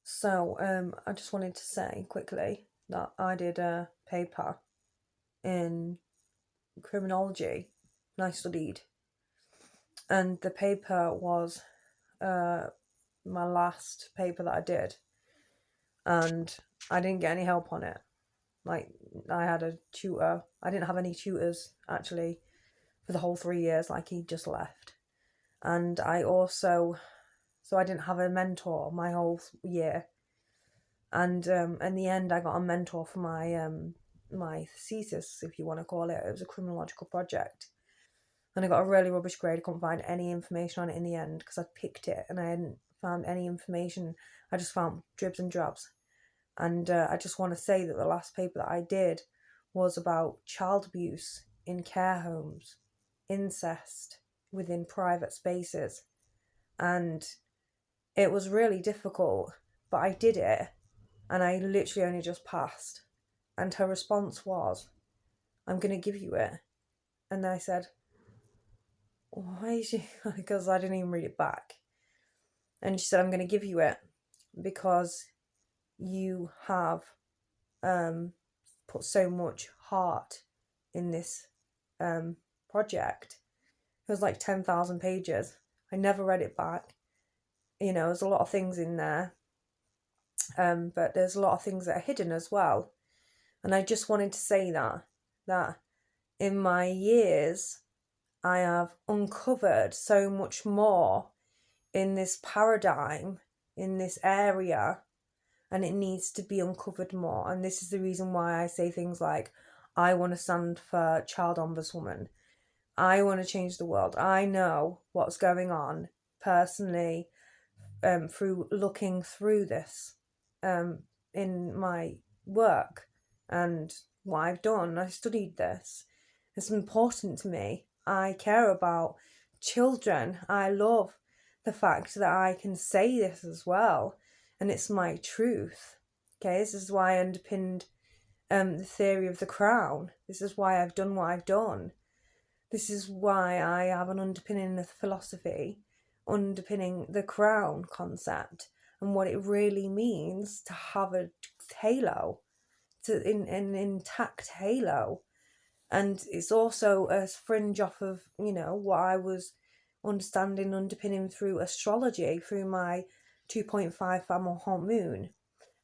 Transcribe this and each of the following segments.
So, I just wanted to say quickly that I did a paper in criminology and I studied, and the paper was uh, my last paper that I did, and I didn't get any help on it. Like, I had a tutor, I didn't have any tutors actually for the whole 3 years, like, he just left. And so I didn't have a mentor my whole year. And in the end, I got a mentor for my thesis, if you want to call it. It was a criminological project, and I got a really rubbish grade. I couldn't find any information on it in the end because I picked it and I hadn't found any information. I just found dribs and drabs. And I just want to say that the last paper that I did was about child abuse in care homes, incest within private spaces, and it was really difficult, but I did it, and I literally only just passed. And her response was, "I'm going to give you it." And I said, "Why is she?" Because I didn't even read it back. And she said, "I'm going to give you it because you have put so much heart in this project." It was like 10,000 pages. I never read it back. There's a lot of things in there, but there's a lot of things that are hidden as well. And I just wanted to say that in my years, I have uncovered so much more in this paradigm, in this area, and it needs to be uncovered more. And this is the reason why I say things like, I want to stand for child ombudswoman. I want to change the world. I know what's going on personally, through looking through this in my work and what I've done. I studied this. It's important to me. I care about children. I love the fact that I can say this as well, and it's my truth. Okay, this is why I underpinned the theory of the crown. This is why I've done what I've done. This is why I have an underpinning of philosophy, underpinning the crown concept and what it really means to have a halo, an intact halo. And it's also a fringe off of, what I was understanding, underpinning through astrology, through my 2.5 family hot moon.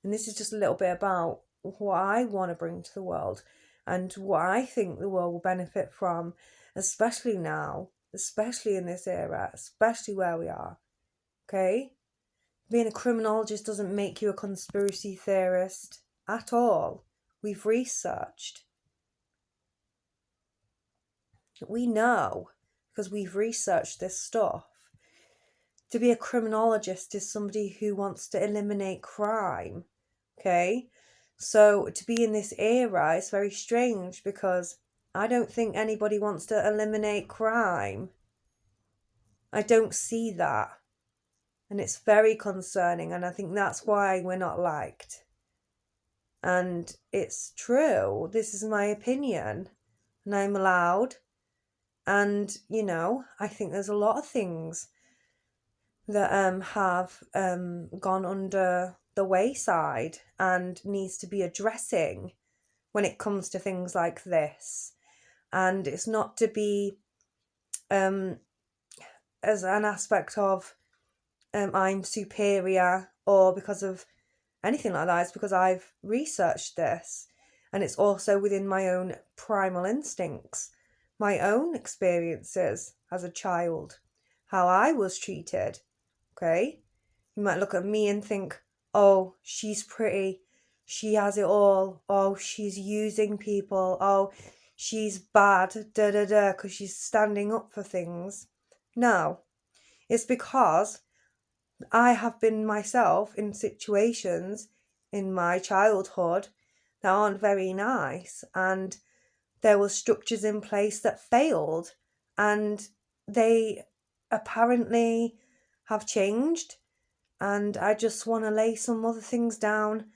And this is just a little bit about what I want to bring to the world and what I think the world will benefit from, especially now, especially in this era, especially where we are. Okay? Being a criminologist doesn't make you a conspiracy theorist at all. We've researched. We know, because we've researched this stuff. To be a criminologist is somebody who wants to eliminate crime. Okay? So to be in this era is very strange because I don't think anybody wants to eliminate crime. I don't see that. And it's very concerning, and I think that's why we're not liked. And it's true. This is my opinion, and I'm allowed. And, I think there's a lot of things that have gone under the wayside and needs to be addressing when it comes to things like this. And it's not to be as an aspect of I'm superior or because of anything like that. It's because I've researched this, and it's also within my own primal instincts, my own experiences as a child, how I was treated. Okay, you might look at me and think, oh, she's pretty, she has it all, oh, she's using people, oh, she's bad, because she's standing up for things. No, it's because I have been myself in situations in my childhood that aren't very nice, and there were structures in place that failed, and they apparently have changed. And I just want to lay some other things down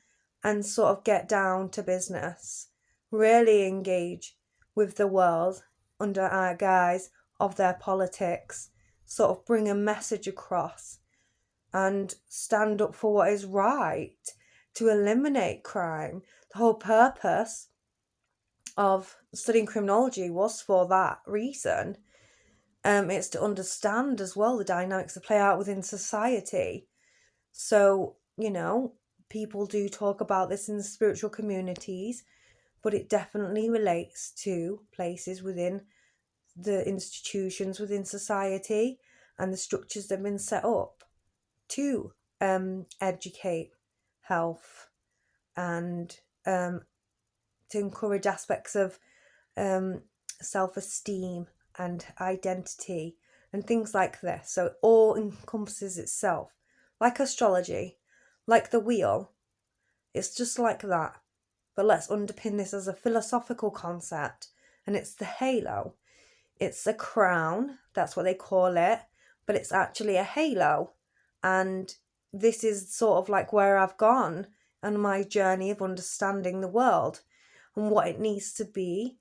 and sort of get down to business, really engage with the world under our guise of their politics, sort of bring a message across and stand up for what is right, to eliminate crime. The whole purpose of studying criminology was for that reason. It's to understand as well the dynamics that play out within society. So, people do talk about this in spiritual communities, but it definitely relates to places within the institutions within society and the structures that have been set up to educate health and to encourage aspects of self-esteem and identity and things like this. So it all encompasses itself, like astrology, like the wheel. It's just like that. But let's underpin this as a philosophical concept, and it's the halo. It's a crown, that's what they call it, but it's actually a halo. And this is sort of like where I've gone on my journey of understanding the world and what it needs to be,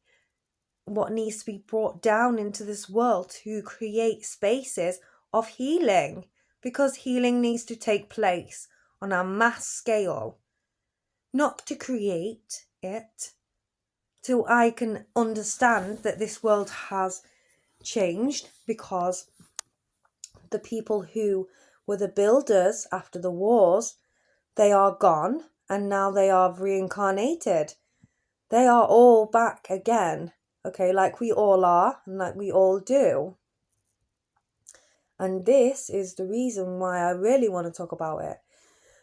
what needs to be brought down into this world to create spaces of healing, because healing needs to take place on a mass scale, not to create it, till I can understand that this world has changed because the people who were the builders after the wars, they are gone and now they are reincarnated. They are all back again, okay, like we all are and like we all do. And this is the reason why I really want to talk about it,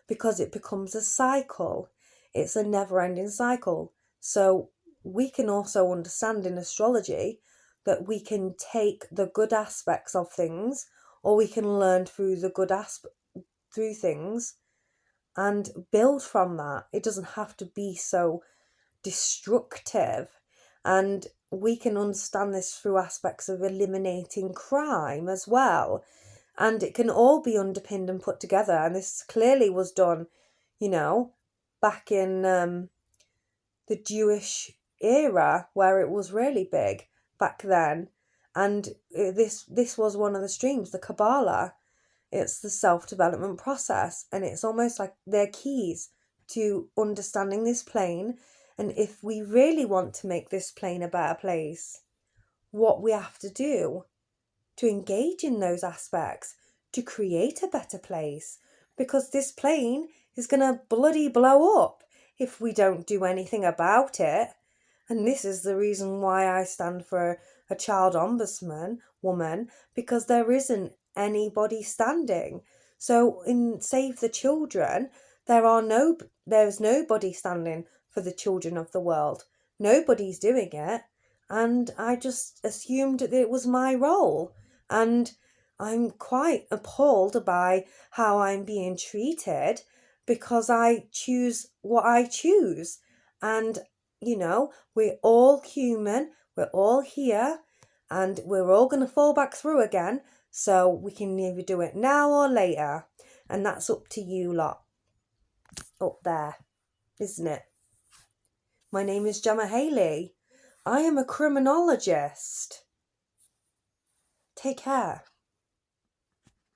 because it becomes a cycle. It's a never-ending cycle. So we can also understand in astrology that we can take the good aspects of things, or we can learn through the good through things and build from that. It doesn't have to be so destructive. And we can understand this through aspects of eliminating crime as well. And it can all be underpinned and put together. And this clearly was done, back in the Jewish era, where it was really big back then. And this was one of the streams, the Kabbalah. It's the self-development process. And it's almost like they're keys to understanding this plane. And if we really want to make this plane a better place, what we have to do to engage in those aspects to create a better place, because this plane is going to bloody blow up if we don't do anything about it. And this is the reason why I stand for a child ombudsman woman, because there isn't anybody standing. So in Save the Children, there's nobody standing for the children of the world. Nobody's doing it. And I just assumed that it was my role. And I'm quite appalled by how I'm being treated, because I choose what I choose. And, we're all human, we're all here, and we're all going to fall back through again. So we can either do it now or later. And that's up to you lot up there, isn't it? My name is Gemma Haley. I am a criminologist. Take care.